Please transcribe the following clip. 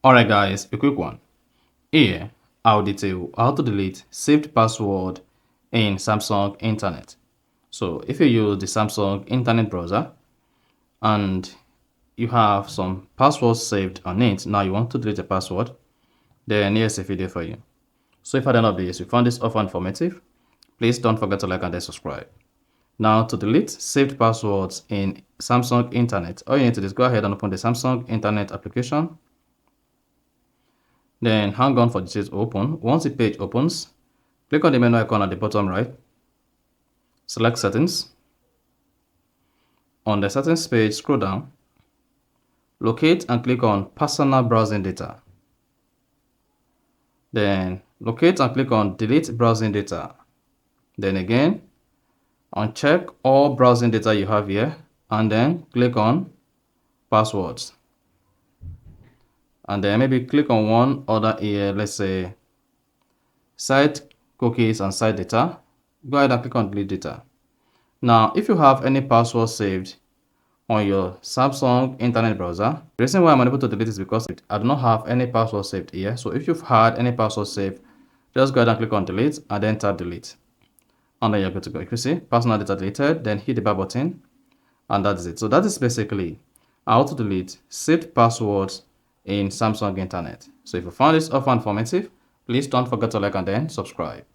Alright guys, a quick one. Here, I'll detail how to delete saved password in Samsung Internet. So if you use the Samsung Internet browser and you have some passwords saved on it, now you want to delete a password, then here's a video for you. So if at the end of this you found this offer informative, please don't forget to like and then subscribe. Now to delete saved passwords in Samsung Internet, all you need to do is go ahead and open the Samsung Internet application. Then hang on for the page to open. Once the page opens, click on the menu icon at the bottom right. Select Settings. On the Settings page, scroll down. Locate and click on Personal Browsing Data. Then locate and click on Delete Browsing Data. Then again, uncheck all browsing data you have here and then click on Passwords. And then maybe click on one other here, let's say Site Cookies and Site Data. Go ahead and click on Delete Data. Now, if you have any password saved on your Samsung Internet browser, the reason why I'm unable to delete is because I do not have any password saved here. So if you've had any password saved, just go ahead and click on Delete and then tap Delete. And then you're good to go. If you see personal data deleted, then hit the back button and that is it. So that is basically how to delete saved passwords in Samsung Internet. So if you found this offer informative, please don't forget to like and then subscribe.